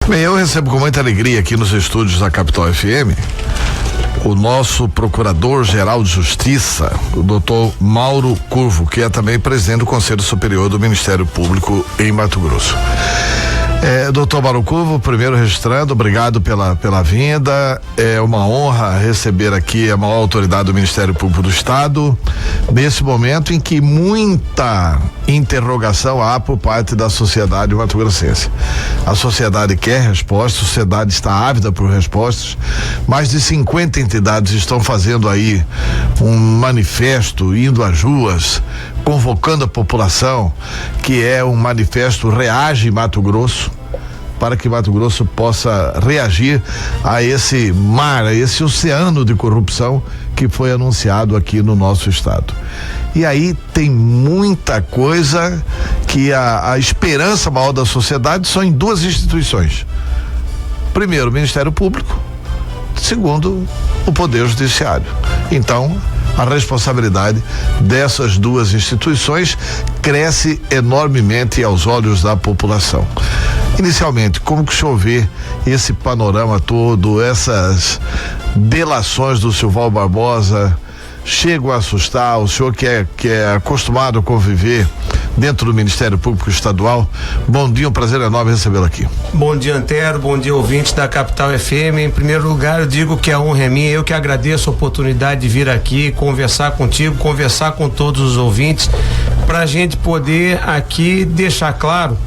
Bem, eu recebo com muita alegria aqui nos estúdios da Capital FM o nosso Procurador-Geral de Justiça, o doutor Mauro Curvo, que é também presidente do Conselho Superior do Ministério Público em Mato Grosso. Doutor Mauro Curvo, primeiro registrando, obrigado pela vinda. É uma honra receber aqui a maior autoridade do Ministério Público do Estado, nesse momento em que muita interrogação há por parte da sociedade mato-grossense. A sociedade quer respostas, a sociedade está ávida por respostas. Mais de 50 entidades estão fazendo aí um manifesto, indo às ruas, convocando a população, que é um manifesto Reage Mato Grosso, para que Mato Grosso possa reagir a esse mar, a esse oceano de corrupção que foi anunciado aqui no nosso estado. E aí tem muita coisa que a esperança maior da sociedade são em duas instituições. Primeiro, o Ministério Público. Segundo, o Poder Judiciário. Então, a responsabilidade dessas duas instituições cresce enormemente aos olhos da população. Inicialmente, como que o senhor vê esse panorama todo, essas delações do Silval Barbosa chegam a assustar? O senhor que é acostumado a conviver dentro do Ministério Público Estadual, bom dia, um prazer enorme recebê-lo aqui. Bom dia, Antero, bom dia, ouvintes da Capital FM. Em primeiro lugar, eu digo que a honra é minha, eu que agradeço a oportunidade de vir aqui conversar contigo, conversar com todos os ouvintes, para a gente poder aqui deixar claro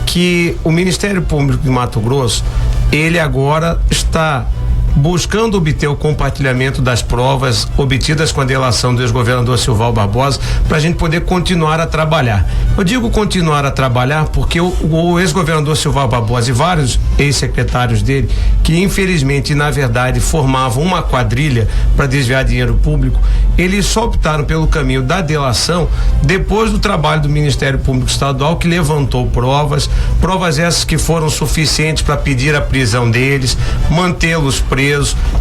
que o Ministério Público de Mato Grosso, ele agora está buscando obter o compartilhamento das provas obtidas com a delação do ex-governador Silval Barbosa, para a gente poder continuar a trabalhar. Eu digo continuar a trabalhar porque o ex-governador Silval Barbosa e vários ex-secretários dele, que infelizmente, na verdade, formavam uma quadrilha para desviar dinheiro público, eles só optaram pelo caminho da delação depois do trabalho do Ministério Público Estadual, que levantou provas essas que foram suficientes para pedir a prisão deles, mantê-los presos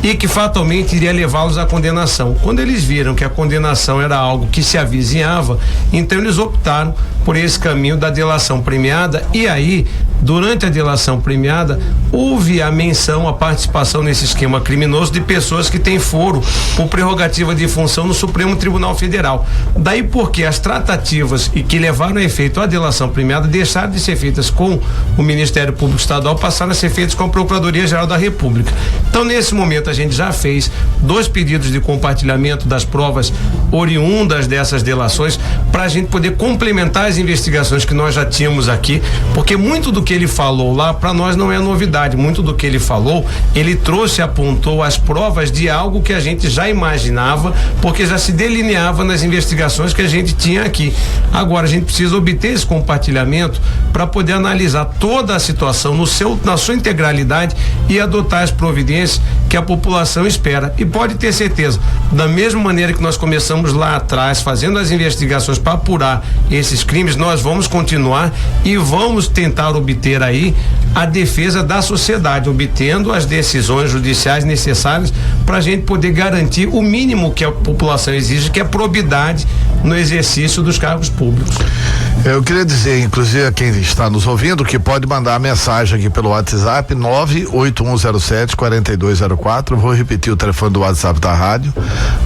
e que fatalmente iria levá-los à condenação. Quando eles viram que a condenação era algo que se avizinhava, então eles optaram por esse caminho da delação premiada. E aí, durante a delação premiada, houve a menção, a participação nesse esquema criminoso de pessoas que têm foro por prerrogativa de função no Supremo Tribunal Federal. Daí porque as tratativas e que levaram a efeito a delação premiada deixaram de ser feitas com o Ministério Público Estadual, passaram a ser feitas com a Procuradoria-Geral da República. Então, nesse momento, a gente já fez 2 pedidos de compartilhamento das provas oriundas dessas delações, para a gente poder complementar as investigações que nós já tínhamos aqui, porque muito do que ele falou lá, para nós não é novidade. Muito do que ele falou, ele trouxe, apontou as provas de algo que a gente já imaginava, porque já se delineava nas investigações que a gente tinha aqui. Agora, a gente precisa obter esse compartilhamento para poder analisar toda a situação na sua integralidade e adotar as providências que a população espera. E pode ter certeza, da mesma maneira que nós começamos lá atrás, fazendo as investigações para apurar esses crimes, nós vamos continuar e vamos tentar obter aí a defesa da sociedade, obtendo as decisões judiciais necessárias para a gente poder garantir o mínimo que a população exige, que é probidade no exercício dos cargos públicos. Eu queria dizer, inclusive, a quem está nos ouvindo, que pode mandar a mensagem aqui pelo WhatsApp 98107-4204. Vou repetir o telefone do WhatsApp da rádio,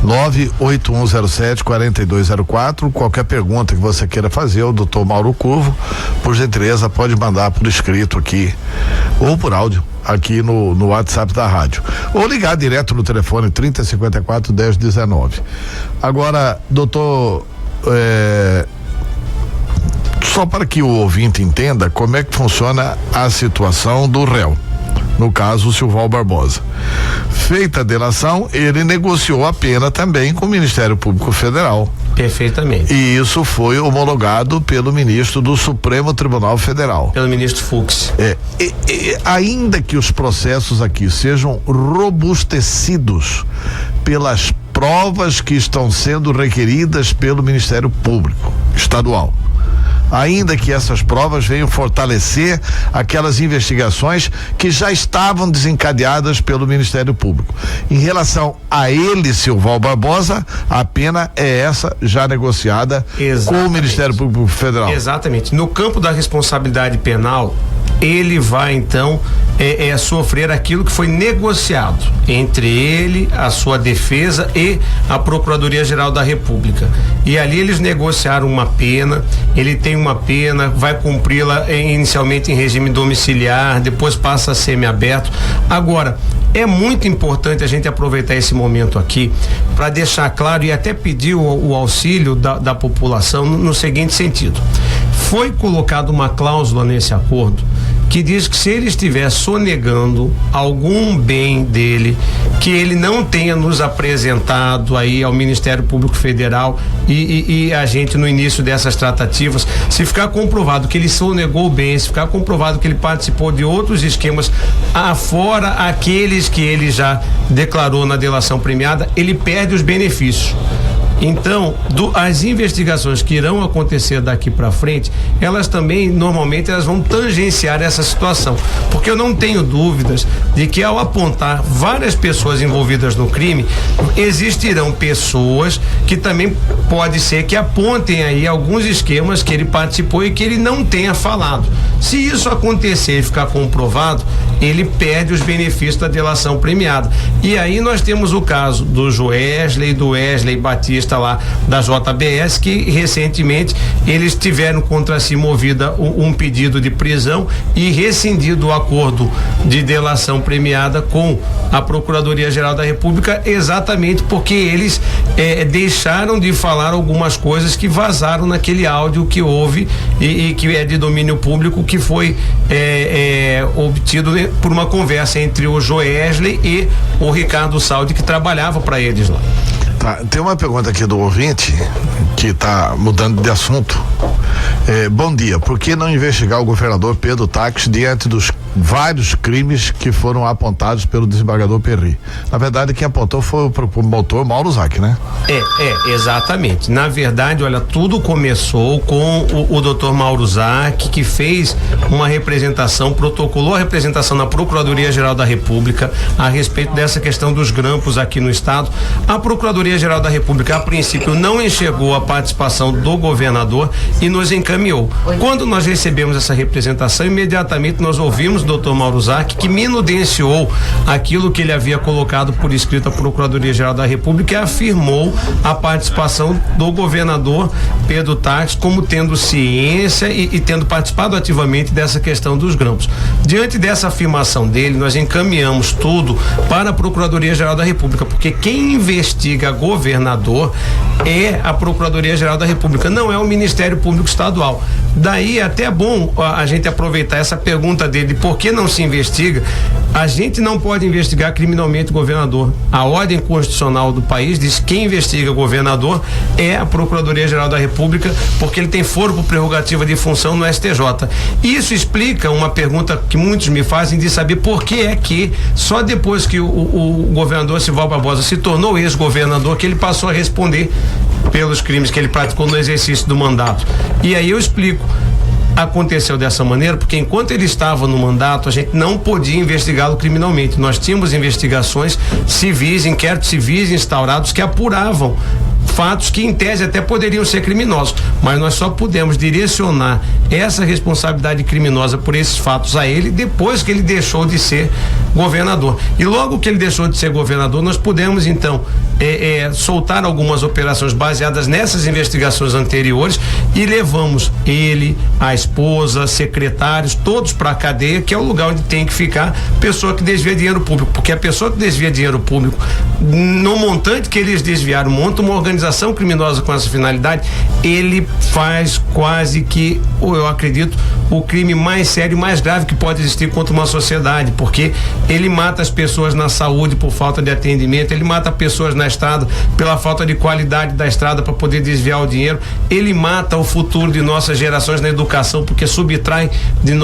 98107-4204. Qualquer pergunta que você queira fazer, o doutor Mauro Curvo, por gentileza, pode mandar por escrito aqui ou por áudio aqui no WhatsApp da rádio, ou ligar direto no telefone 3054-1019. Agora, doutor, só para que o ouvinte entenda como é que funciona a situação do réu, no caso o Silval Barbosa. Feita a delação, ele negociou a pena também com o Ministério Público Federal. Perfeitamente. E isso foi homologado pelo ministro do Supremo Tribunal Federal. Pelo ministro Fux. Ainda que os processos aqui sejam robustecidos pelas provas que estão sendo requeridas pelo Ministério Público Estadual, ainda que essas provas venham fortalecer aquelas investigações que já estavam desencadeadas pelo Ministério Público. Em relação a ele, Silval Barbosa, a pena é essa já negociada com o Ministério Público Federal. Exatamente. No campo da responsabilidade penal, ele vai então sofrer aquilo que foi negociado entre ele, a sua defesa e a Procuradoria-Geral da República. E ali eles negociaram uma pena, ele tem uma pena, vai cumpri-la inicialmente em regime domiciliar, depois passa a semiaberto. Agora, é muito importante a gente aproveitar esse momento aqui para deixar claro e até pedir o auxílio da população no seguinte sentido. Foi colocada uma cláusula nesse acordo que diz que se ele estiver sonegando algum bem dele que ele não tenha nos apresentado aí ao Ministério Público Federal e a gente no início dessas tratativas, se ficar comprovado que ele sonegou bem, se ficar comprovado que ele participou de outros esquemas afora aqueles que ele já declarou na delação premiada, ele perde os benefícios. Então, as investigações que irão acontecer daqui para frente, elas também, normalmente, elas vão tangenciar essa situação, porque eu não tenho dúvidas de que ao apontar várias pessoas envolvidas no crime, existirão pessoas que também pode ser que apontem aí alguns esquemas que ele participou e que ele não tenha falado. Se isso acontecer e ficar comprovado, ele perde os benefícios da delação premiada. E aí nós temos o caso do Joesley, do Wesley Batista lá da JBS, que recentemente eles tiveram contra si movida um pedido de prisão e rescindido o acordo de delação premiada com a Procuradoria-Geral da República, exatamente porque eles deixaram de falar algumas coisas que vazaram naquele áudio que houve e que é de domínio público, que foi obtido por uma conversa entre o Joesley e o Ricardo Saldi, que trabalhava para eles lá. Tá, tem uma pergunta aqui do ouvinte que está mudando de assunto. Bom dia, por que não investigar o governador Pedro Taques diante dos vários crimes que foram apontados pelo desembargador Perry? Na verdade, quem apontou foi o promotor Mauro Zac, né? Exatamente. Na verdade, olha, tudo começou com o doutor Mauro Zac, que fez uma representação, protocolou a representação na Procuradoria-Geral da República a respeito dessa questão dos grampos aqui no estado. A Procuradoria-Geral da República, a princípio, não enxergou a participação do governador e nos encaminhou. Quando nós recebemos essa representação, imediatamente nós ouvimos o doutor Mauro Zac, que minudenciou aquilo que ele havia colocado por escrito à Procuradoria-Geral da República e afirmou a participação do governador Pedro Taques como tendo ciência e tendo participado ativamente dessa questão dos grampos. Diante dessa afirmação dele, nós encaminhamos tudo para a Procuradoria-Geral da República, porque quem investiga governador é a Procuradoria-Geral da República, não é o Ministério Público Estadual. Daí até é bom a gente aproveitar essa pergunta dele, por que não se investiga? A gente não pode investigar criminalmente o governador. A ordem constitucional do país diz que quem investiga o governador é a Procuradoria-Geral da República, porque ele tem foro por prerrogativa de função no STJ. Isso explica uma pergunta que muitos me fazem de saber por que é que só depois que o governador Sival Barbosa se tornou ex-governador que ele passou a responder pelos crimes que ele praticou no exercício do mandato. E aí eu explico. Aconteceu dessa maneira porque enquanto ele estava no mandato, a gente não podia investigá-lo criminalmente. Nós tínhamos investigações civis, inquéritos civis instaurados que apuravam fatos que em tese até poderiam ser criminosos, mas nós só pudemos direcionar essa responsabilidade criminosa por esses fatos a ele depois que ele deixou de ser governador. E logo que ele deixou de ser governador, nós pudemos então soltar algumas operações baseadas nessas investigações anteriores e levamos ele, a esposa, secretários, todos para a cadeia, que é o lugar onde tem que ficar pessoa que desvia dinheiro público, porque a pessoa que desvia dinheiro público, no montante que eles desviaram, monta uma organização criminosa com essa finalidade, ele faz quase que, eu acredito, o crime mais sério e mais grave que pode existir contra uma sociedade, porque ele mata as pessoas na saúde por falta de atendimento, ele mata pessoas na estrada pela falta de qualidade da estrada para poder desviar o dinheiro, ele mata o futuro de nossas gerações na educação, porque subtrai dos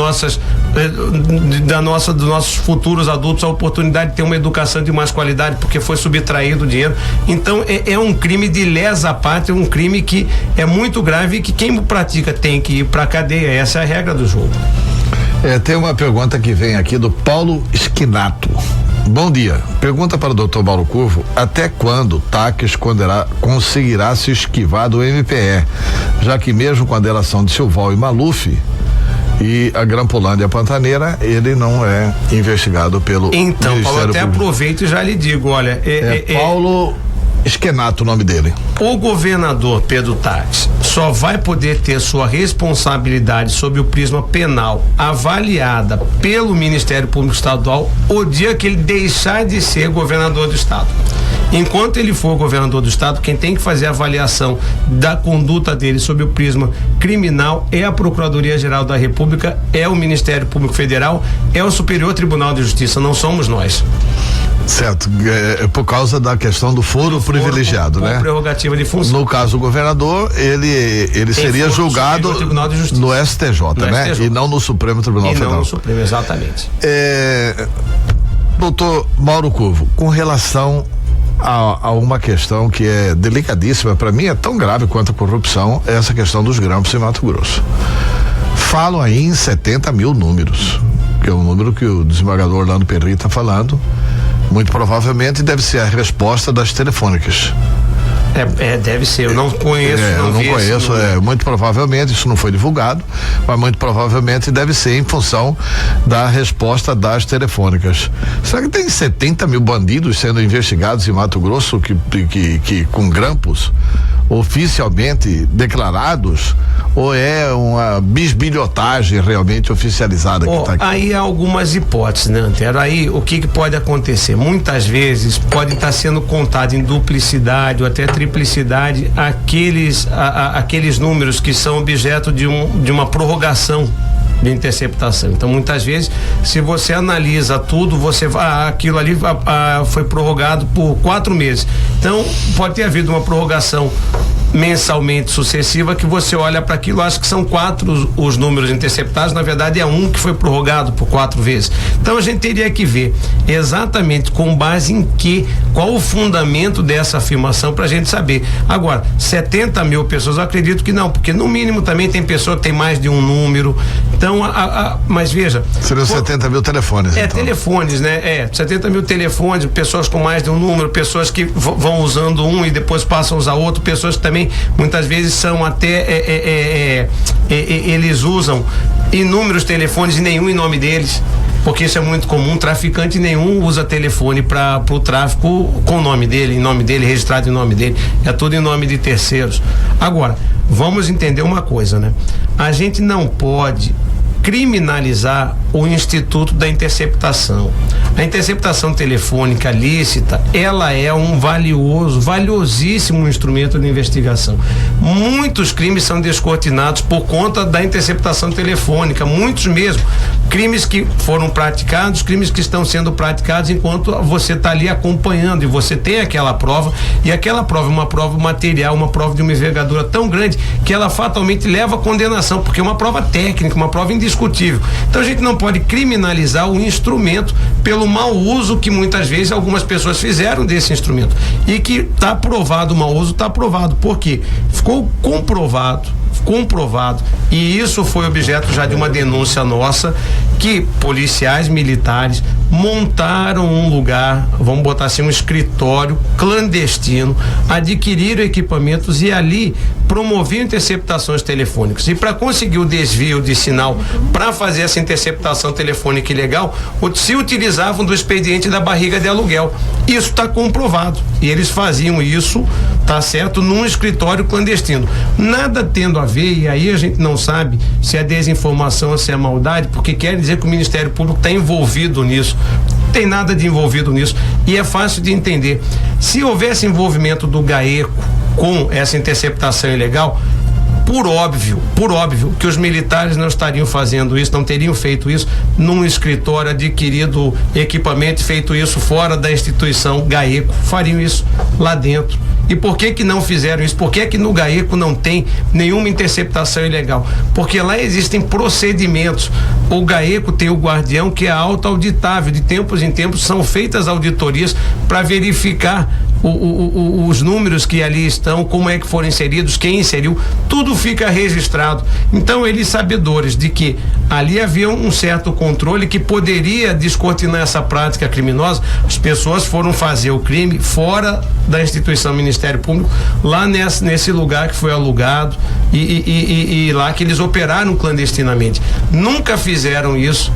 nossos futuros adultos a oportunidade de ter uma educação de mais qualidade, porque foi subtraído o dinheiro. Então é um crime de lesa pátria, um crime que é muito grave e que quem pratica tem que ir para a cadeia. Essa é a regra do jogo. Tem uma pergunta que vem aqui do Paulo Esquinato. Bom dia. Pergunta para o Dr. Mauro Curvo: até quando Taques conseguirá se esquivar do MPE, já que mesmo com a delação de Silval e Maluf, E a Grampolândia Pantaneira, ele não é investigado pelo Então, Ministério Paulo, até Público. aproveito e já lhe digo, olha... Paulo Esquenato, o nome dele. O governador Pedro Taques só vai poder ter sua responsabilidade sob o prisma penal avaliada pelo Ministério Público Estadual o dia que ele deixar de ser governador do estado. Enquanto ele for governador do estado, quem tem que fazer a avaliação da conduta dele sob o prisma criminal é a Procuradoria-Geral da República, é o Ministério Público Federal, é o Superior Tribunal de Justiça, não somos nós. Certo, por causa da questão do foro privilegiado, né? Prerrogativa de função. No caso, o governador, ele seria julgado no STJ, né? STJ. E não no Supremo Tribunal Federal. E não no Supremo, exatamente. Doutor Mauro Curvo, com relação a uma questão que é delicadíssima, para mim é tão grave quanto a corrupção, é essa questão dos grampos em Mato Grosso. Falam aí em 70 mil números, que é o número que o desembargador Orlando Perry está falando. Muito provavelmente deve ser a resposta das telefônicas. Deve ser, eu não conheço. Eu não conheço, muito provavelmente, isso não foi divulgado, mas muito provavelmente deve ser em função da resposta das telefônicas. Será que tem 70 mil bandidos sendo investigados em Mato Grosso que com grampos oficialmente declarados, ou é uma bisbilhotagem realmente oficializada que está aqui? Aí há algumas hipóteses, né, Antero? Aí o que pode acontecer? Muitas vezes pode estar sendo contado em duplicidade ou até triplicidade aqueles números que são objeto de uma prorrogação de interceptação. Então, muitas vezes, se você analisa tudo, você aquilo ali foi prorrogado por 4 meses. Então, pode ter havido uma prorrogação mensalmente sucessiva que você olha para aquilo, acho que são 4 os números interceptados, na verdade é um que foi prorrogado por 4 vezes. Então a gente teria que ver exatamente com base em qual o fundamento dessa afirmação para a gente saber. Agora, 70 mil pessoas, eu acredito que não, porque no mínimo também tem pessoa que tem mais de um número. Então, mas veja. Seriam 70 mil telefones. Então. Telefones, né? 70 mil telefones, pessoas com mais de um número, pessoas que vão usando um e depois passam a usar outro, pessoas que também muitas vezes são até eles usam inúmeros telefones e nenhum em nome deles, porque isso é muito comum. Traficante nenhum usa telefone para o tráfico com o nome dele, em nome dele, registrado em nome dele, é tudo em nome de terceiros. Agora, vamos entender uma coisa, né? A gente não pode criminalizar o instituto da interceptação. A interceptação telefônica lícita, ela é um valiosíssimo instrumento de investigação. Muitos crimes são descortinados por conta da interceptação telefônica, muitos mesmo. Crimes que foram praticados, crimes que estão sendo praticados enquanto você está ali acompanhando e você tem aquela prova, e aquela prova é uma prova material, uma prova de uma envergadura tão grande que ela fatalmente leva à condenação, porque é uma prova técnica, uma prova indiscutível. Então a gente não pode criminalizar o instrumento pelo mau uso que muitas vezes algumas pessoas fizeram desse instrumento, e que está provado o mau uso, está provado, porque ficou comprovado, e isso foi objeto já de uma denúncia nossa, que policiais militares montaram um lugar, vamos botar assim, um escritório clandestino, adquiriram equipamentos e ali promoviam interceptações telefônicas. E para conseguir o desvio de sinal, para fazer essa interceptação telefônica ilegal, se utilizavam do expediente da barriga de aluguel. Isso está comprovado. E eles faziam isso, tá certo, num escritório clandestino. Nada tendo a ver, e aí a gente não sabe se é desinformação ou se é maldade, porque quer dizer que o Ministério Público está envolvido nisso. Não tem nada de envolvido nisso, e é fácil de entender. Se houvesse envolvimento do GAECO com essa interceptação ilegal, por óbvio que os militares não estariam fazendo isso, não teriam feito isso num escritório, adquirido equipamento, feito isso fora da instituição GAECO, fariam isso lá dentro. E por que não fizeram isso? Por que no GAECO não tem nenhuma interceptação ilegal? Porque lá existem procedimentos. O GAECO tem o guardião, que é auto-auditável. De tempos em tempos são feitas auditorias para verificar os números que ali estão, como é que foram inseridos, quem inseriu, tudo fica registrado. Então, eles sabedores de que ali havia um certo controle que poderia descortinar essa prática criminosa. As pessoas foram fazer o crime fora da instituição Ministério Público, lá nesse lugar que foi alugado e lá que eles operaram clandestinamente. Nunca fizeram isso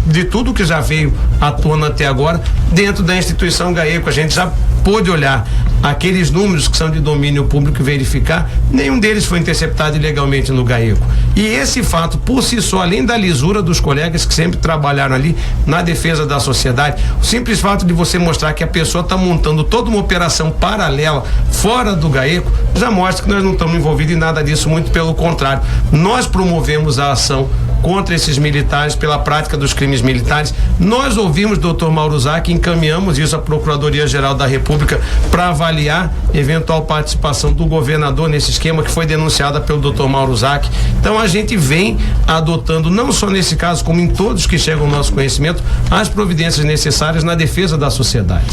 de tudo que já veio à tona até agora dentro da instituição GAECO. A gente já pôde olhar aqueles números que são de domínio público e verificar, nenhum deles foi interceptado ilegalmente no GAECO. E esse fato, por si só, além da lisura dos colegas que sempre trabalharam ali na defesa da sociedade, o simples fato de você mostrar que a pessoa está montando toda uma operação paralela fora do GAECO, já mostra que nós não estamos envolvidos em nada disso, muito pelo contrário. Nós promovemos a ação contra esses militares pela prática dos crimes militares. Nós ouvimos o Dr. Mauro Zac, encaminhamos isso à Procuradoria-Geral da República para avaliar eventual participação do governador nesse esquema que foi denunciada pelo Dr. Mauro Zac. Então a gente vem adotando, não só nesse caso, como em todos que chegam ao nosso conhecimento, as providências necessárias na defesa da sociedade.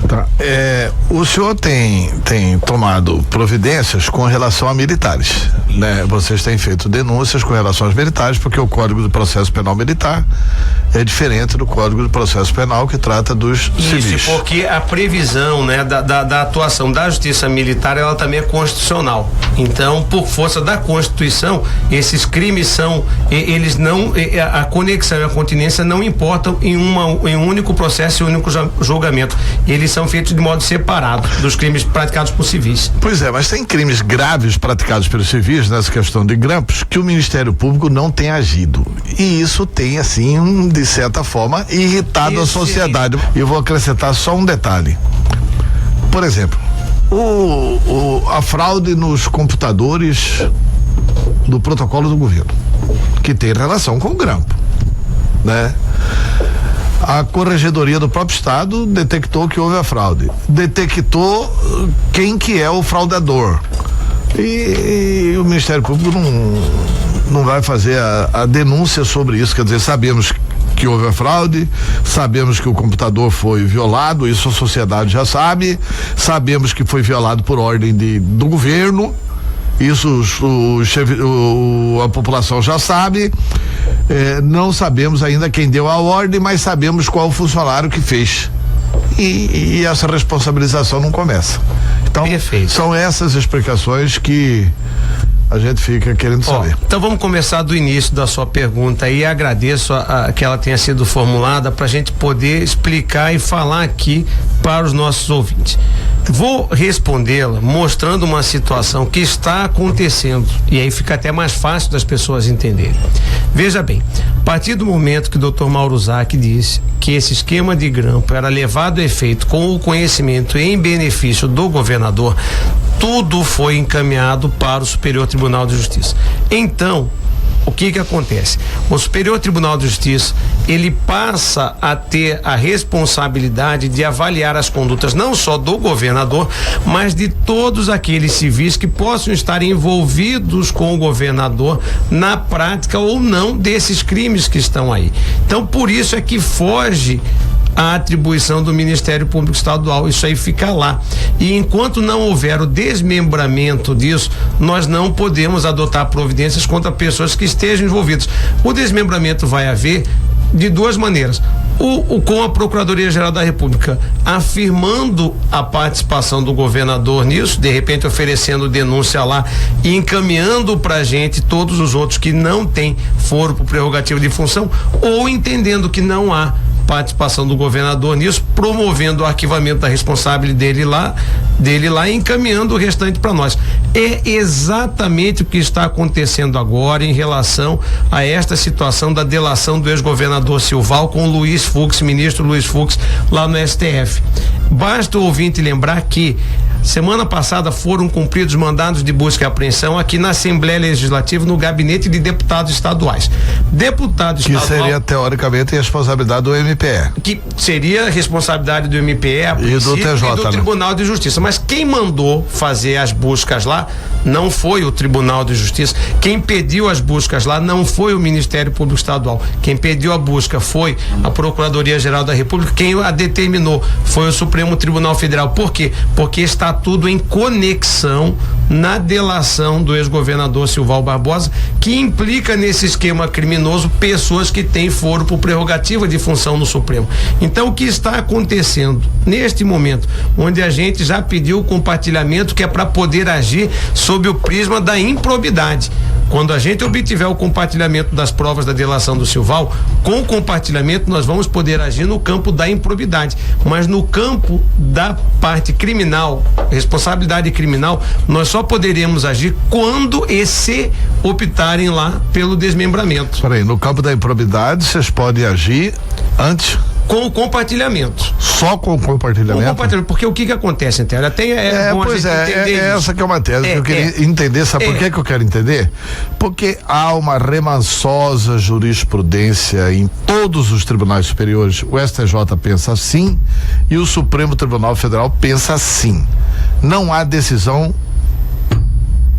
Tá. O senhor tem tomado providências com relação a militares, né? Vocês têm feito denúncias com relação aos militares, porque o Código de Processo Penal Militar é diferente do Código de Processo Penal que trata dos civis. Isso, porque a previsão, né, da atuação da Justiça Militar, ela também é constitucional. Então, por força da Constituição, esses crimes são, eles não, a conexão e a continência não importam em um único processo e um único julgamento. Eles são feitos de modo separado dos crimes praticados por civis. Pois é, mas tem crimes graves praticados pelos civis nessa questão de grampos que o Ministério Público não tem agido. E isso tem, assim, de certa forma, irritado a sociedade. E eu vou acrescentar só um detalhe. Por exemplo, a fraude nos computadores do protocolo do governo, que tem relação com o grampo, né? A Corregedoria do próprio Estado detectou que houve a fraude, detectou quem que é o fraudador, e o Ministério Público não vai fazer a denúncia sobre isso. Quer dizer, sabemos que houve a fraude, sabemos que o computador foi violado, isso a sociedade já sabe, sabemos que foi violado por ordem do governo, isso a população já sabe. Não sabemos ainda quem deu a ordem, mas sabemos qual o funcionário que fez. E essa responsabilização não começa. Então, perfeito. São essas explicações que a gente fica querendo saber. Então vamos começar do início da sua pergunta e agradeço que ela tenha sido formulada para a gente poder explicar e falar aqui para os nossos ouvintes. Vou respondê-la mostrando uma situação que está acontecendo, e aí fica até mais fácil das pessoas entenderem. Veja bem, a partir do momento que o Dr. Mauro Zac disse que esse esquema de grampo era levado a efeito com o conhecimento em benefício do governador, tudo foi encaminhado para o Superior Tribunal de Justiça. Então, o que acontece? O Superior Tribunal de Justiça, ele passa a ter a responsabilidade de avaliar as condutas não só do governador, mas de todos aqueles civis que possam estar envolvidos com o governador na prática ou não desses crimes que estão aí. Então, por isso é que foge a atribuição do Ministério Público Estadual, isso aí fica lá. E enquanto não houver o desmembramento disso, nós não podemos adotar providências contra pessoas que estejam envolvidas. O desmembramento vai haver de duas maneiras. Com a Procuradoria-Geral da República afirmando a participação do governador nisso, de repente oferecendo denúncia lá e encaminhando pra gente todos os outros que não têm foro por prerrogativa de função, ou entendendo que não há participação do governador nisso, promovendo o arquivamento da responsabilidade dele lá e encaminhando o restante para nós. É exatamente o que está acontecendo agora em relação a esta situação da delação do ex-governador Silval com o ministro Luiz Fux, lá no STF. Basta o ouvinte lembrar que semana passada foram cumpridos mandados de busca e apreensão aqui na Assembleia Legislativa, no gabinete de deputados estaduais. Deputado estadual, que seria teoricamente responsabilidade do MPE. Que seria responsabilidade do MPE, e do TJ, e do Tribunal de Justiça. Mas quem mandou fazer as buscas lá não foi o Tribunal de Justiça. Quem pediu as buscas lá não foi o Ministério Público Estadual. Quem pediu a busca foi a Procuradoria-Geral da República. Quem a determinou foi o Supremo Supremo Tribunal Federal. Por quê? Porque está tudo em conexão na delação do ex-governador Silval Barbosa, que implica nesse esquema criminoso pessoas que têm foro por prerrogativa de função no Supremo. Então, o que está acontecendo neste momento, onde a gente já pediu o compartilhamento, que é para poder agir sob o prisma da improbidade. Quando a gente obtiver o compartilhamento das provas da delação do Silval, com o compartilhamento nós vamos poder agir no campo da improbidade, mas no campo da parte criminal, responsabilidade criminal, nós só poderemos agir quando se optarem lá pelo desmembramento. Peraí, no campo da improbidade vocês podem agir antes? Com o compartilhamento. Só com o compartilhamento? Com o compartilhamento, porque o que acontece, Antero? Essa que é uma tese que eu queria entender. Sabe por que eu quero entender? Porque há uma remansosa jurisprudência em todos os tribunais superiores. O STJ pensa assim e o Supremo Tribunal Federal pensa assim. Não há decisão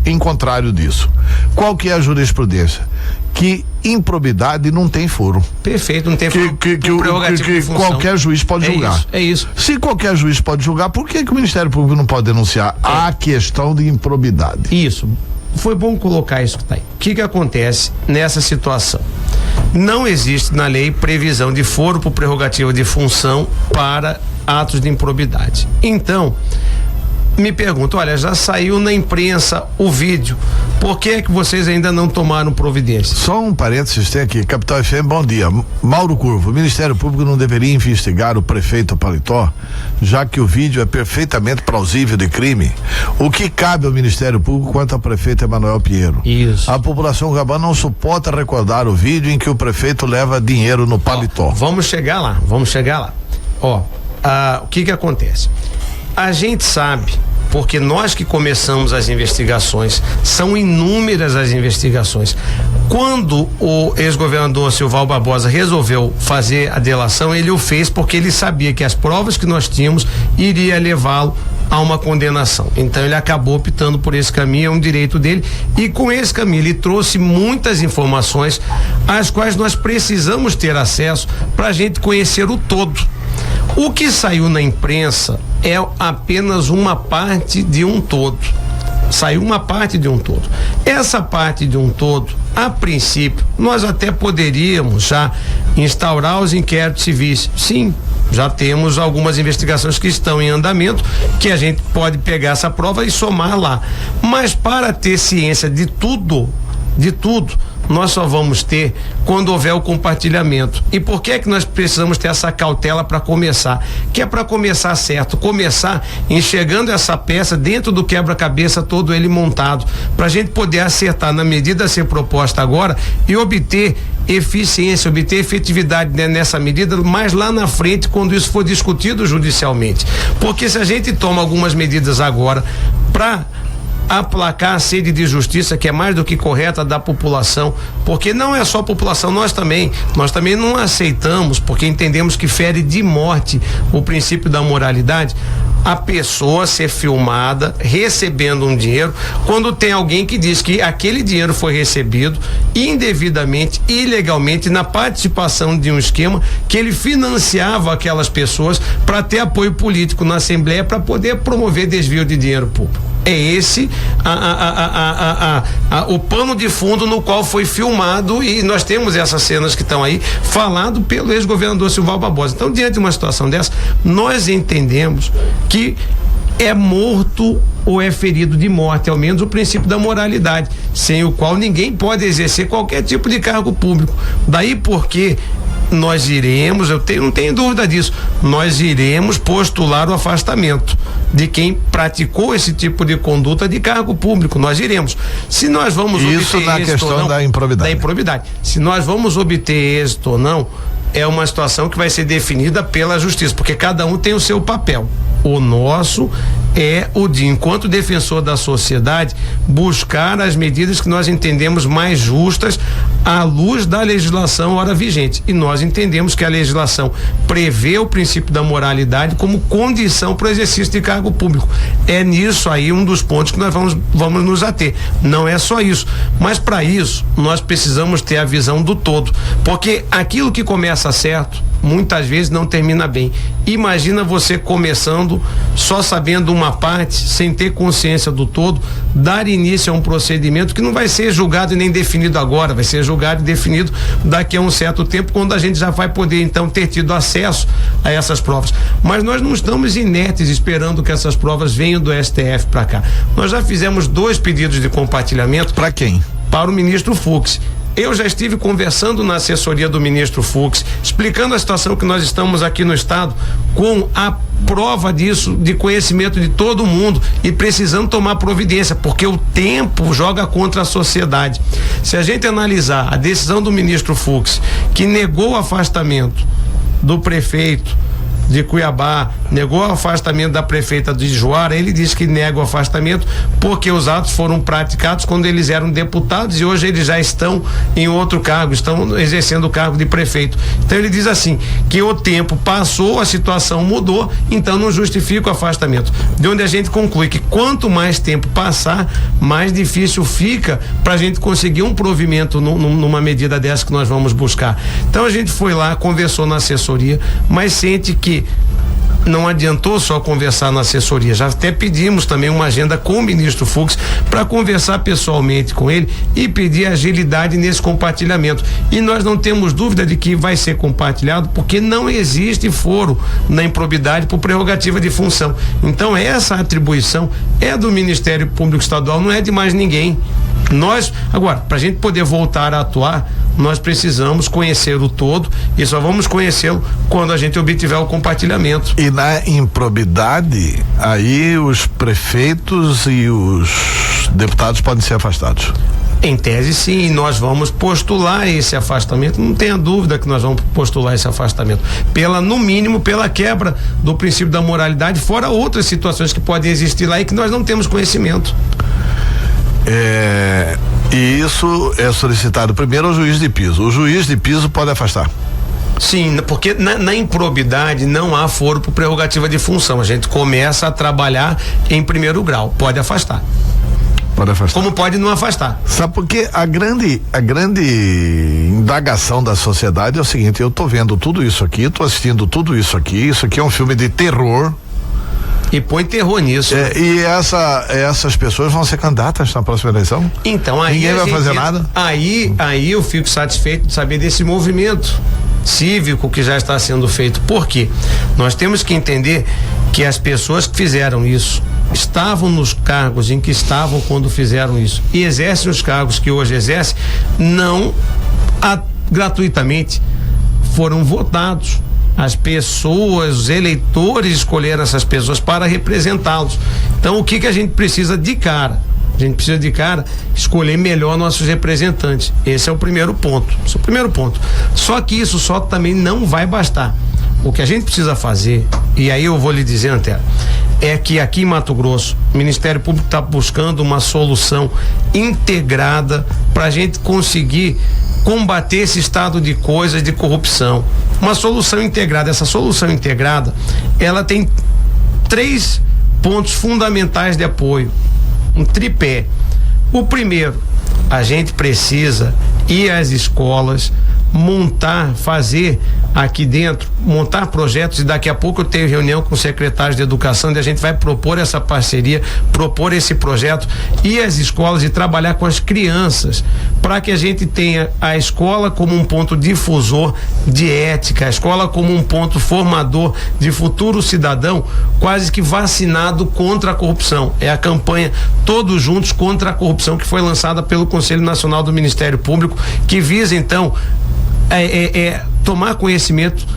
em contrário disso. Qual que é a jurisprudência? Que improbidade não tem foro. Perfeito, não tem foro. Que qualquer juiz pode julgar. É isso. Se qualquer juiz pode julgar, por que o Ministério Público não pode denunciar a questão de improbidade? Isso. Foi bom colocar isso que tá aí. O que acontece nessa situação? Não existe na lei previsão de foro por prerrogativa de função para atos de improbidade. Então, me pergunto, olha, já saiu na imprensa o vídeo, por que é que vocês ainda não tomaram providência? Só um parênteses, tem aqui, Capital FM, bom dia, Mauro Curvo, o Ministério Público não deveria investigar o prefeito Paletó, já que o vídeo é perfeitamente plausível de crime. O que cabe ao Ministério Público quanto ao prefeito Emanuel Pinheiro? Isso. A população Gabã não suporta recordar o vídeo em que o prefeito leva dinheiro no paletó. Vamos chegar lá. O que acontece? A gente sabe, porque nós que começamos as investigações, são inúmeras as investigações. Quando o ex-governador Silval Barbosa resolveu fazer a delação, ele o fez porque ele sabia que as provas que nós tínhamos iria levá-lo a uma condenação. Então ele acabou optando por esse caminho, é um direito dele, e com esse caminho ele trouxe muitas informações às quais nós precisamos ter acesso para a gente conhecer o todo. O que saiu na imprensa é apenas uma parte de um todo. Saiu uma parte de um todo. Essa parte de um todo, a princípio, nós até poderíamos já instaurar os inquéritos civis. Sim, já temos algumas investigações que estão em andamento, que a gente pode pegar essa prova e somar lá. Mas para ter ciência de tudo, nós só vamos ter quando houver o compartilhamento. E por que é que nós precisamos ter essa cautela para começar? Que é para começar certo, começar enxergando essa peça dentro do quebra-cabeça todo ele montado, para a gente poder acertar na medida a ser proposta agora e obter eficiência, obter efetividade nessa medida mais lá na frente, quando isso for discutido judicialmente. Porque se a gente toma algumas medidas agora para aplacar a sede de justiça, que é mais do que correta, da população, porque não é só a população, nós também não aceitamos, porque entendemos que fere de morte o princípio da moralidade, a pessoa ser filmada recebendo um dinheiro, quando tem alguém que diz que aquele dinheiro foi recebido indevidamente, ilegalmente, na participação de um esquema que ele financiava aquelas pessoas para ter apoio político na Assembleia, para poder promover desvio de dinheiro público. É esse o pano de fundo no qual foi filmado, e nós temos essas cenas que estão aí, falado pelo ex-governador Silval Barbosa. Então, diante de uma situação dessa, nós entendemos que é morto ou é ferido de morte, ao menos o princípio da moralidade, sem o qual ninguém pode exercer qualquer tipo de cargo público. Daí porque nós iremos, não tenho dúvida disso, nós iremos postular o afastamento de quem praticou esse tipo de conduta de cargo público. Nós iremos. Se nós vamos isso na questão da improbidade. Se nós vamos obter êxito ou não, é uma situação que vai ser definida pela justiça, porque cada um tem o seu papel. O nosso é o de, enquanto defensor da sociedade, buscar as medidas que nós entendemos mais justas à luz da legislação ora vigente. E nós entendemos que a legislação prevê o princípio da moralidade como condição para o exercício de cargo público. É nisso aí um dos pontos que nós vamos nos ater. Não é só isso, mas para isso nós precisamos ter a visão do todo, porque aquilo que começa certo muitas vezes não termina bem. Imagina você começando só sabendo uma parte, sem ter consciência do todo, dar início a um procedimento que não vai ser julgado e nem definido agora, vai ser julgado e definido daqui a um certo tempo, quando a gente já vai poder então ter tido acesso a essas provas. Mas nós não estamos inertes esperando que essas provas venham do STF para cá. Nós já fizemos 2 pedidos de compartilhamento. Para quem? Para o ministro Fux. Eu já estive conversando na assessoria do ministro Fux, explicando a situação que nós estamos aqui no estado, com a prova disso, de conhecimento de todo mundo, e precisando tomar providência, porque o tempo joga contra a sociedade. Se a gente analisar a decisão do ministro Fux, que negou o afastamento do prefeito de Cuiabá, negou o afastamento da prefeita de Juara, ele disse que nega o afastamento porque os atos foram praticados quando eles eram deputados e hoje eles já estão em outro cargo, estão exercendo o cargo de prefeito. Então ele diz assim, que o tempo passou, a situação mudou, então não justifica o afastamento. De onde a gente conclui que quanto mais tempo passar, mais difícil fica para a gente conseguir um provimento numa medida dessa que nós vamos buscar. Então a gente foi lá, conversou na assessoria, mas sente que não adiantou só conversar na assessoria, já até pedimos também uma agenda com o ministro Fux para conversar pessoalmente com ele e pedir agilidade nesse compartilhamento. E nós não temos dúvida de que vai ser compartilhado, porque não existe foro na improbidade por prerrogativa de função. Então essa atribuição é do Ministério Público Estadual, não é de mais ninguém. Agora, para a gente poder voltar a atuar, nós precisamos conhecer o todo e só vamos conhecê-lo quando a gente obtiver o compartilhamento. E na improbidade, aí os prefeitos e os deputados podem ser afastados? Em tese, sim, nós vamos postular esse afastamento, não tenha dúvida que nós vamos postular esse afastamento, no mínimo, pela quebra do princípio da moralidade, fora outras situações que podem existir lá e que nós não temos conhecimento. E isso é solicitado primeiro ao juiz de piso. O juiz de piso pode afastar? Sim, porque na improbidade não há foro por prerrogativa de função. A gente começa a trabalhar em primeiro grau. Pode afastar. Pode afastar. Como pode não afastar. Sabe por quê? A grande indagação da sociedade é o seguinte: eu tô vendo tudo isso aqui, tô assistindo tudo isso aqui é um filme de terror. E põe terror nisso. E essas pessoas vão ser candidatas na próxima eleição? Então aí ninguém vai fazer nada? Aí eu fico satisfeito de saber desse movimento cívico que já está sendo feito. Por quê? Nós temos que entender que as pessoas que fizeram isso estavam nos cargos em que estavam quando fizeram isso e exercem os cargos que hoje exercem, não gratuitamente, foram votados. As pessoas, os eleitores escolheram essas pessoas para representá-los. Então o que a gente precisa de cara? A gente precisa de cara escolher melhor nossos representantes. Esse é o primeiro ponto. Só que isso só também não vai bastar. O que a gente precisa fazer, e aí eu vou lhe dizer, Antero, é que aqui em Mato Grosso, o Ministério Público está buscando uma solução integrada para a gente conseguir combater esse estado de coisas de corrupção. Uma solução integrada. Essa solução integrada, ela tem 3 pontos fundamentais de apoio, um tripé. O primeiro, a gente precisa ir às escolas, fazer aqui dentro, montar projetos, e daqui a pouco eu tenho reunião com secretários de educação e a gente vai propor essa parceria, propor esse projeto, ir às escolas e trabalhar com as crianças, para que a gente tenha a escola como um ponto difusor de ética, a escola como um ponto formador de futuro cidadão, quase que vacinado contra a corrupção. É a campanha Todos Juntos contra a Corrupção, que foi lançada pelo Conselho Nacional do Ministério Público, que visa então tomar conhecimento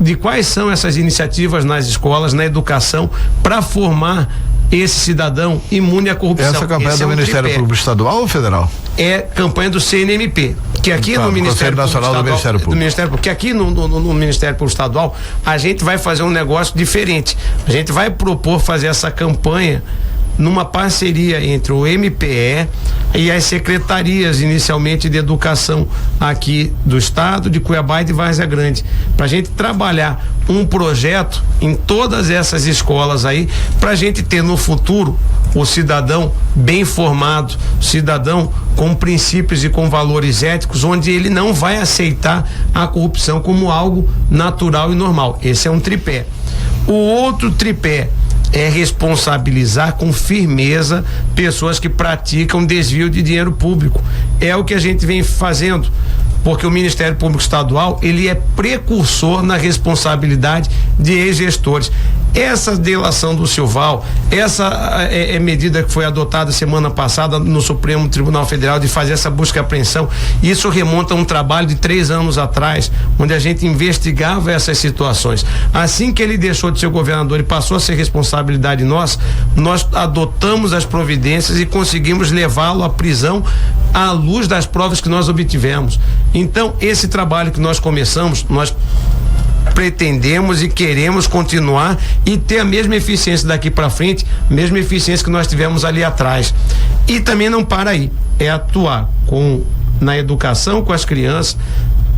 de quais são essas iniciativas nas escolas, na educação, para formar esse cidadão imune à corrupção. Essa campanha do Ministério Público Estadual ou federal? É campanha do CNMP, que aqui no Ministério Nacional do Ministério Público. Que aqui no Ministério Público Estadual a gente vai fazer um negócio diferente. A gente vai propor fazer essa campanha numa parceria entre o MPE e as secretarias inicialmente de educação aqui do estado, de Cuiabá e de Várzea Grande, para a gente trabalhar um projeto em todas essas escolas aí, para a gente ter no futuro o cidadão bem formado, cidadão com princípios e com valores éticos, onde ele não vai aceitar a corrupção como algo natural e normal. Esse é um tripé. O outro tripé é responsabilizar com firmeza pessoas que praticam desvio de dinheiro público. É o que a gente vem fazendo, porque o Ministério Público Estadual, ele é precursor na responsabilidade de ex-gestores. Essa delação do Silval, essa medida que foi adotada semana passada no Supremo Tribunal Federal de fazer essa busca e apreensão, isso remonta a um trabalho de 3 anos atrás, onde a gente investigava essas situações. Assim que ele deixou de ser governador e passou a ser responsabilidade nossa, nós adotamos as providências e conseguimos levá-lo à prisão à luz das provas que nós obtivemos. Então, esse trabalho que nós começamos, nós pretendemos e queremos continuar e ter a mesma eficiência daqui para frente, mesma eficiência que nós tivemos ali atrás. E também não para aí, é atuar na educação com as crianças,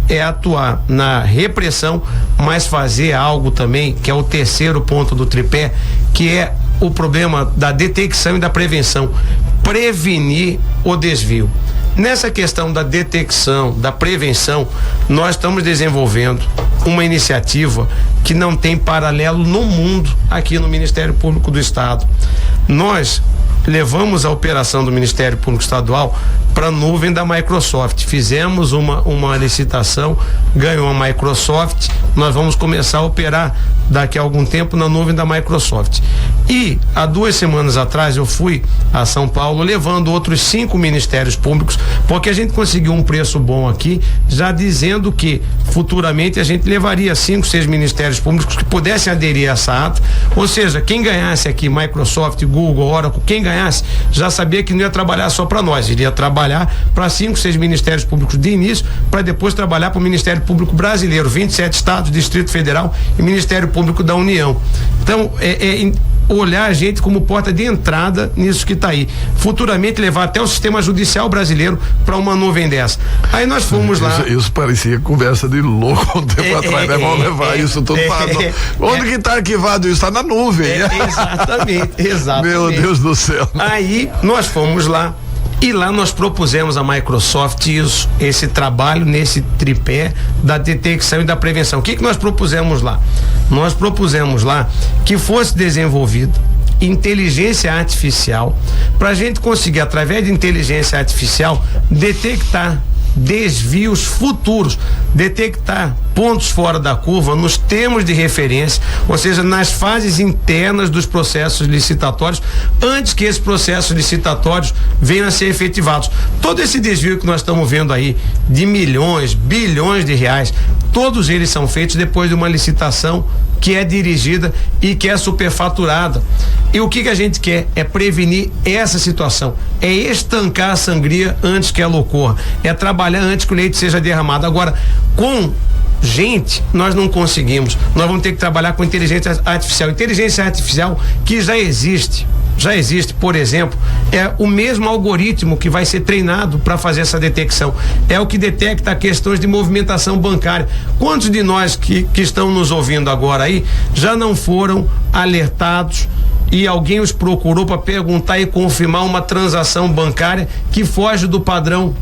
é atuar na repressão, mas fazer algo também, que é o terceiro ponto do tripé, que é o problema da detecção e da prevenção, prevenir o desvio. Nessa questão da detecção, da prevenção, nós estamos desenvolvendo uma iniciativa que não tem paralelo no mundo aqui no Ministério Público do Estado. Nós levamos a operação do Ministério Público Estadual para a nuvem da Microsoft. Fizemos uma licitação, ganhou a Microsoft, nós vamos começar a operar daqui a algum tempo na nuvem da Microsoft. E há 2 semanas atrás eu fui a São Paulo levando outros 5 ministérios públicos, porque a gente conseguiu um preço bom aqui, já dizendo que futuramente a gente levaria 5, 6 ministérios públicos que pudessem aderir a essa ata, ou seja, quem ganhasse aqui, Microsoft, Google, Oracle, quem ganhasse, já sabia que não ia trabalhar só para nós, iria trabalhar para 5, 6 ministérios públicos de início, para depois trabalhar para o Ministério Público Brasileiro, 27 estados, Distrito Federal e Ministério Público da União. Então, olhar a gente como porta de entrada nisso que está aí. Futuramente levar até o sistema judicial brasileiro para uma nuvem dessa. Aí nós fomos lá. Isso parecia conversa de louco um tempo atrás, né? Vamos levar isso tudo para. Onde que está arquivado isso? Está na nuvem. Exatamente. Meu Deus do céu. Aí nós fomos lá. E lá nós propusemos à Microsoft esse trabalho nesse tripé da detecção e da prevenção. O que nós propusemos lá? Nós propusemos lá que fosse desenvolvido inteligência artificial para a gente conseguir, através de inteligência artificial, detectar desvios futuros, detectar pontos fora da curva nos termos de referência, ou seja, nas fases internas dos processos licitatórios, antes que esses processos licitatórios venham a ser efetivados. Todo esse desvio que nós estamos vendo aí de milhões, bilhões de reais, todos eles são feitos depois de uma licitação que é dirigida e que é superfaturada. E o que a gente quer é prevenir essa situação, é estancar a sangria antes que ela ocorra, é trabalhar antes que o leite seja derramado. Agora, com gente, nós não conseguimos. Nós vamos ter que trabalhar com inteligência artificial. Inteligência artificial que já existe, por exemplo, é o mesmo algoritmo que vai ser treinado para fazer essa detecção. É o que detecta questões de movimentação bancária. Quantos de nós que estão nos ouvindo agora aí já não foram alertados e alguém os procurou para perguntar e confirmar uma transação bancária que foge do padrão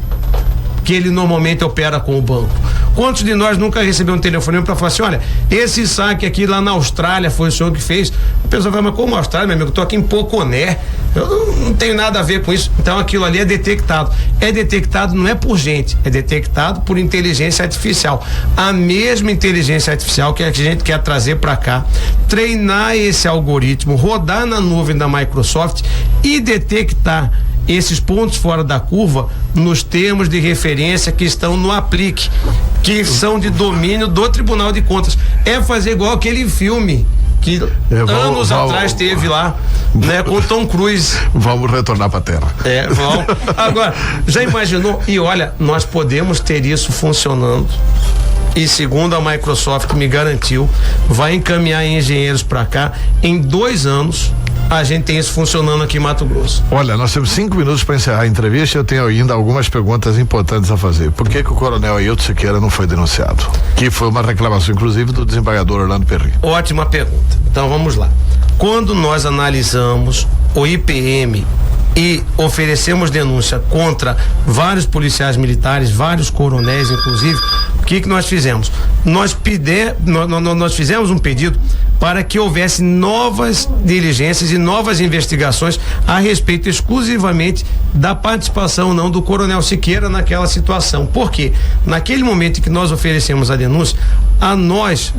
que ele normalmente opera com o banco? Quantos de nós nunca recebeu um telefonema para falar assim, olha, esse saque aqui lá na Austrália foi o senhor que fez? A pessoa fala, mas como Austrália, meu amigo? Eu tô aqui em Poconé, eu não tenho nada a ver com isso. Então aquilo ali é detectado. É detectado não é por gente, é detectado por inteligência artificial. A mesma inteligência artificial que a gente quer trazer para cá, treinar esse algoritmo, rodar na nuvem da Microsoft e detectar esses pontos fora da curva nos termos de referência que estão no Aplique, que são de domínio do Tribunal de Contas. É fazer igual aquele filme que anos atrás teve lá, né, com Tom Cruise. Vamos retornar para a Terra. Vamos. Agora, já imaginou? E olha, nós podemos ter isso funcionando. E segundo a Microsoft me garantiu, vai encaminhar engenheiros para cá em 2 anos. a gente tem isso funcionando aqui em Mato Grosso. Olha, nós temos 5 minutos para encerrar a entrevista. Eu tenho ainda algumas perguntas importantes a fazer. Por que o coronel Ailton Siqueira não foi denunciado? Que foi uma reclamação, inclusive, do desembargador Orlando Perry. Ótima pergunta. Então vamos lá. Quando nós analisamos o IPM e oferecemos denúncia contra vários policiais militares, vários coronéis, inclusive, o que nós fizemos? Nós fizemos um pedido para que houvesse novas diligências e novas investigações a respeito exclusivamente da participação ou não do coronel Siqueira naquela situação. Por quê? Naquele momento em que nós oferecemos a denúncia, a nós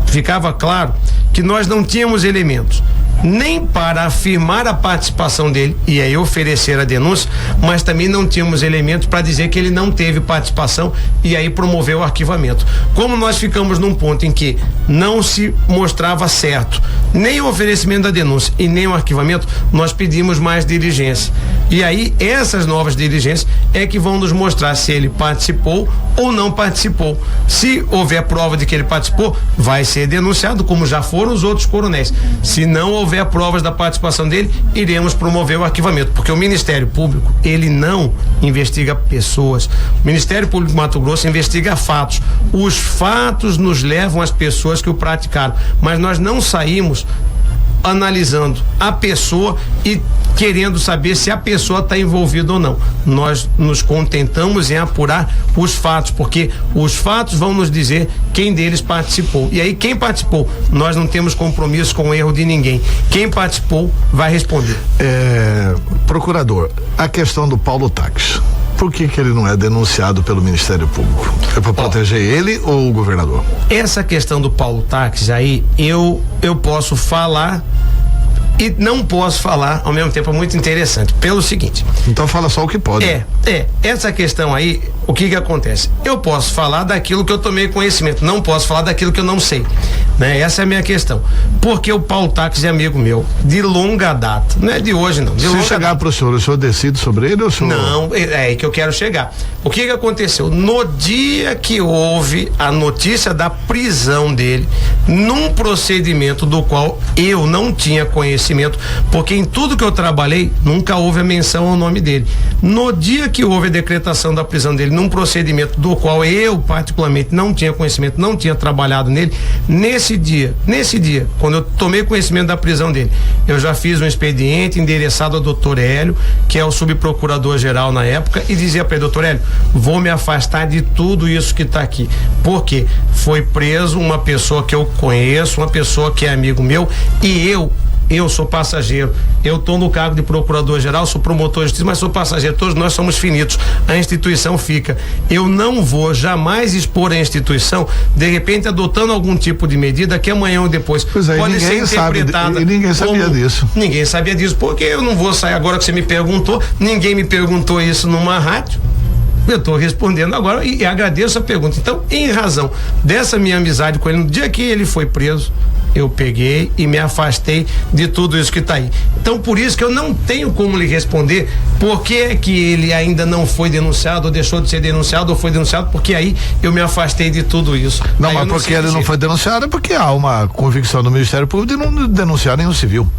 ficava claro que nós não tínhamos elementos nem para afirmar a participação dele e aí oferecer a denúncia, mas também não tínhamos elementos para dizer que ele não teve participação e aí promover o arquivamento. Como nós ficamos num ponto em que não se mostrava certo nem o oferecimento da denúncia e nem o arquivamento, nós pedimos mais diligência. E aí essas novas diligências é que vão nos mostrar se ele participou ou não participou. Se houver prova de que ele participou, vai ser denunciado, como já foram os outros coronéis. Se não houver provas da participação dele, iremos promover o arquivamento, porque o Ministério Público, ele não investiga pessoas. O Ministério Público de Mato Grosso investiga fatos. Os fatos nos levam às pessoas que o praticaram, mas nós não saímos analisando a pessoa e querendo saber se a pessoa está envolvida ou não. Nós nos contentamos em apurar os fatos, porque os fatos vão nos dizer quem deles participou. E aí quem participou, nós não temos compromisso com o erro de ninguém. Quem participou vai responder. Procurador, a questão do Paulo Taques, por que ele não é denunciado pelo Ministério Público? É para proteger ele ou o governador? Essa questão do Paulo Taques aí, eu posso falar e não posso falar ao mesmo tempo, é muito interessante, pelo seguinte. Então fala só o que pode. Essa questão aí, o que acontece? Eu posso falar daquilo que eu tomei conhecimento, não posso falar daquilo que eu não sei, né? Essa é a minha questão, porque o Paulo Taques é amigo meu, de longa data, não é de hoje não. Se chegar para o senhor decide sobre ele ou o senhor? Não, é aí que eu quero chegar. O que aconteceu? No dia que houve a notícia da prisão dele, num procedimento do qual eu não tinha conhecimento, porque em tudo que eu trabalhei nunca houve a menção ao nome dele. No dia que houve a decretação da prisão dele, num procedimento do qual eu particularmente não tinha conhecimento, não tinha trabalhado nele, nesse dia, quando eu tomei conhecimento da prisão dele, eu já fiz um expediente endereçado ao doutor Hélio, que é o subprocurador-geral na época, e dizia para ele: doutor Hélio, vou me afastar de tudo isso que está aqui, porque foi preso uma pessoa que eu conheço, uma pessoa que é amigo meu, e eu sou passageiro, eu estou no cargo de procurador-geral, sou promotor de justiça, mas sou passageiro, todos nós somos finitos, a instituição fica. Eu não vou jamais expor a instituição, de repente adotando algum tipo de medida que amanhã ou depois pode ser interpretada. E ninguém sabia disso. Ninguém sabia disso, porque eu não vou sair agora que você me perguntou, ninguém me perguntou isso numa rádio. Eu estou respondendo agora e agradeço a pergunta. Então, em razão dessa minha amizade com ele, no dia que ele foi preso, eu peguei e me afastei de tudo isso que está aí. Então, por isso que eu não tenho como lhe responder por que é que ele ainda não foi denunciado, ou deixou de ser denunciado, ou foi denunciado, porque aí eu me afastei de tudo isso. Não, aí mas porque ele não foi denunciado é porque há uma convicção do Ministério Público de não denunciar nenhum civil.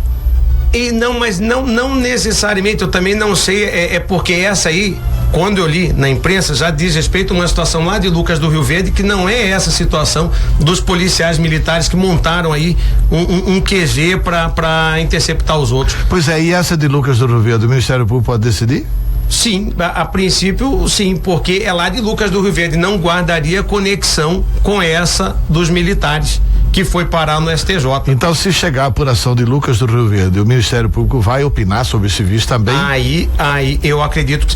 E não, mas não necessariamente, eu também não sei, é porque essa aí, quando eu li na imprensa, já diz respeito a uma situação lá de Lucas do Rio Verde, que não é essa situação dos policiais militares que montaram aí um QG para interceptar os outros. Pois é, e essa de Lucas do Rio Verde, o Ministério Público pode decidir? Sim, a princípio sim, porque é lá de Lucas do Rio Verde, não guardaria conexão com essa dos militares que foi parar no STJ. Então, se chegar a apuração de Lucas do Rio Verde, o Ministério Público vai opinar sobre esse vício também? Aí eu acredito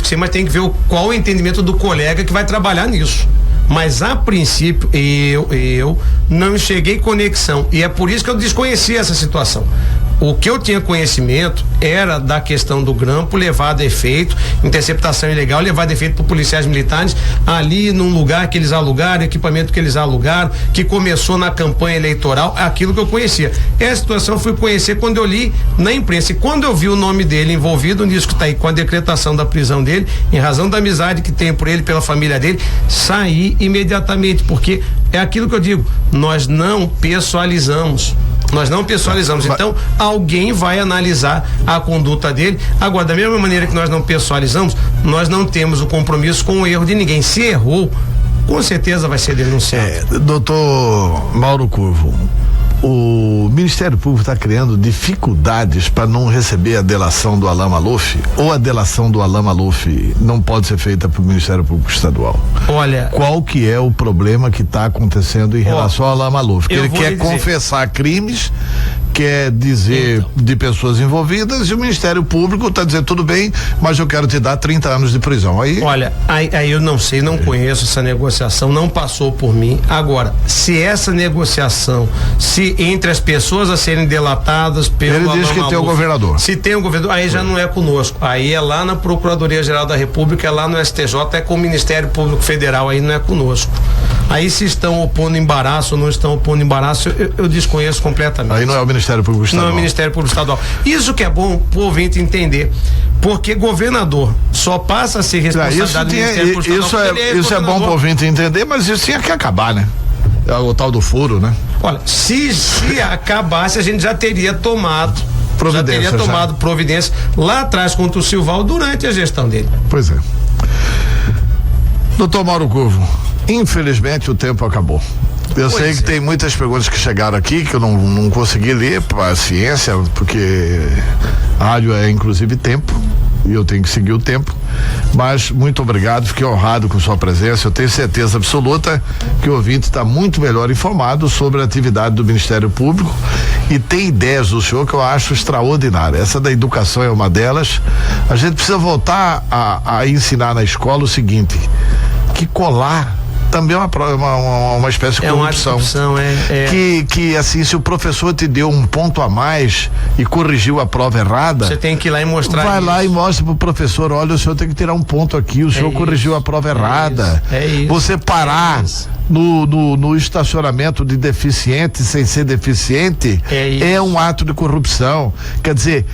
que sim, mas tem que ver qual o entendimento do colega que vai trabalhar nisso. Mas a princípio eu não enxerguei conexão, e é por isso que eu desconheci essa situação. O que eu tinha conhecimento era da questão do grampo levado a efeito, interceptação ilegal levado a efeito por policiais militares ali num lugar que eles alugaram, equipamento que eles alugaram, que começou na campanha eleitoral, aquilo que eu conhecia. Essa situação eu fui conhecer quando eu li na imprensa, e quando eu vi o nome dele envolvido nisso que está aí, com a decretação da prisão dele, em razão da amizade que tenho por ele, pela família dele, saí imediatamente, porque é aquilo que eu digo, nós não pessoalizamos. Nós não pessoalizamos. Então, alguém vai analisar a conduta dele. Agora, da mesma maneira que nós não pessoalizamos, nós não temos o compromisso com o erro de ninguém. Se errou, com certeza vai ser denunciado. Doutor Mauro Curvo, o Ministério Público está criando dificuldades para não receber a delação do Alain Maalouf, ou a delação do Alain Maalouf não pode ser feita pelo Ministério Público Estadual? Olha, qual que é o problema que está acontecendo em relação ao Alain Maalouf? Que ele quer confessar crimes, quer dizer de pessoas envolvidas, e o Ministério Público está dizendo tudo bem, mas eu quero te dar 30 anos de prisão. Olha, aí eu não sei, não conheço essa negociação, não passou por mim. Agora, se essa negociação, se entre as pessoas a serem delatadas pelo ele diz que tem o governador. Se tem o governador, aí já não é conosco. Aí é lá na Procuradoria-Geral da República, é lá no STJ, é com o Ministério Público Federal, aí não é conosco. Aí se estão opondo embaraço ou não estão opondo embaraço, eu desconheço completamente. Aí não é o Ministério Público Estadual. Não é o Ministério Público Estadual. Isso que é bom pro ouvinte entender. Porque governador só passa a ser responsabilidade do Ministério Público Estadual. Isso é bom pro ouvinte entender, mas isso tinha que acabar, né? É o tal do furo, né? Olha, se acabasse, a gente já teria tomado providência lá atrás contra o Silval durante a gestão dele. Pois é. Doutor Mauro Curvo, infelizmente o tempo acabou. Eu sei que tem muitas perguntas que chegaram aqui que eu não consegui ler, paciência, porque rádio é inclusive tempo e eu tenho que seguir o tempo, mas muito obrigado, fiquei honrado com sua presença. Eu tenho certeza absoluta que o ouvinte está muito melhor informado sobre a atividade do Ministério Público e tem ideias do senhor que eu acho extraordinária. Essa da educação é uma delas. A gente precisa voltar a ensinar na escola o seguinte, que colar também é uma espécie de corrupção. Que assim, se o professor te deu um ponto a mais e corrigiu a prova errada, você tem que ir lá e mostrar. Vai lá e mostra pro professor, olha, o senhor tem que tirar um ponto aqui, o senhor corrigiu a prova errada. Você parar no estacionamento de deficiente sem ser deficiente é um ato de corrupção. Quer dizer,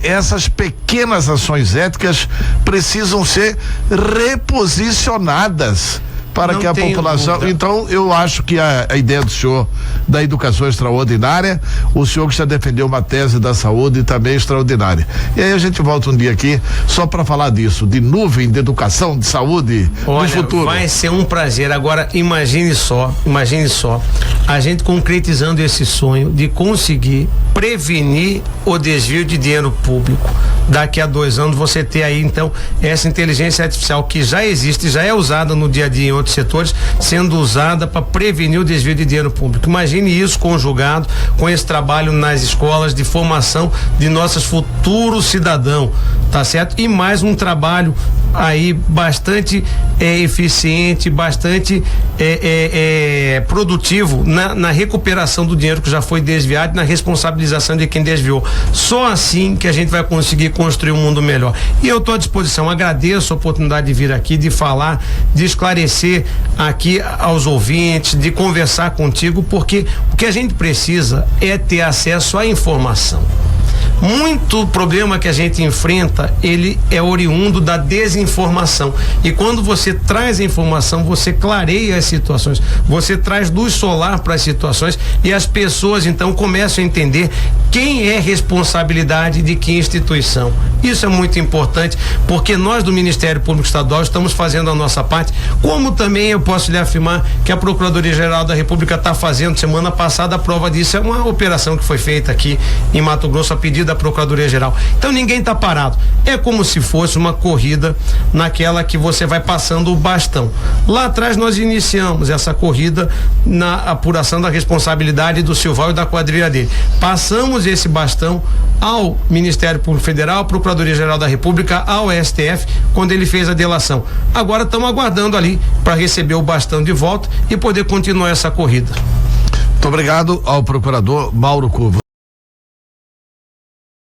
essas pequenas ações éticas precisam ser reposicionadas para que a população. Dúvida. Então, eu acho que a ideia do senhor da educação extraordinária, o senhor que já defendeu uma tese da saúde também extraordinária. E aí a gente volta um dia aqui só para falar disso, de nuvem de educação, de saúde, no futuro. Vai ser um prazer. Agora, imagine só, a gente concretizando esse sonho de conseguir prevenir o desvio de dinheiro público. Daqui a 2 anos você ter aí então essa inteligência artificial que já existe, já é usada no dia a dia em outros setores, sendo usada para prevenir o desvio de dinheiro público. Imagine isso conjugado com esse trabalho nas escolas de formação de nossos futuros cidadãos, tá certo? E mais um trabalho aí bastante eficiente, bastante produtivo na recuperação do dinheiro que já foi desviado e na responsabilização de quem desviou. Só assim que a gente vai conseguir construir um mundo melhor. E eu estou à disposição, agradeço a oportunidade de vir aqui, de falar, de esclarecer aqui aos ouvintes, de conversar contigo, porque o que a gente precisa é ter acesso à informação. Muito problema que a gente enfrenta, ele é oriundo da desinformação. E quando você traz a informação, você clareia as situações, você traz luz solar para as situações e as pessoas então começam a entender quem é responsabilidade de que instituição. Isso é muito importante, porque nós do Ministério Público Estadual estamos fazendo a nossa parte, como também eu posso lhe afirmar que a Procuradoria-Geral da República está fazendo. Semana passada a prova disso é uma operação que foi feita aqui em Mato Grosso a pedido da Procuradoria-Geral. Então ninguém está parado. É como se fosse uma corrida naquela que você vai passando o bastão. Lá atrás nós iniciamos essa corrida na apuração da responsabilidade do Silval e da quadrilha dele. Passamos esse bastão ao Ministério Público Federal, à Procuradoria-Geral da República, ao STF, quando ele fez a delação. Agora estamos aguardando ali para receber o bastão de volta e poder continuar essa corrida. Muito obrigado ao procurador Mauro Curvo.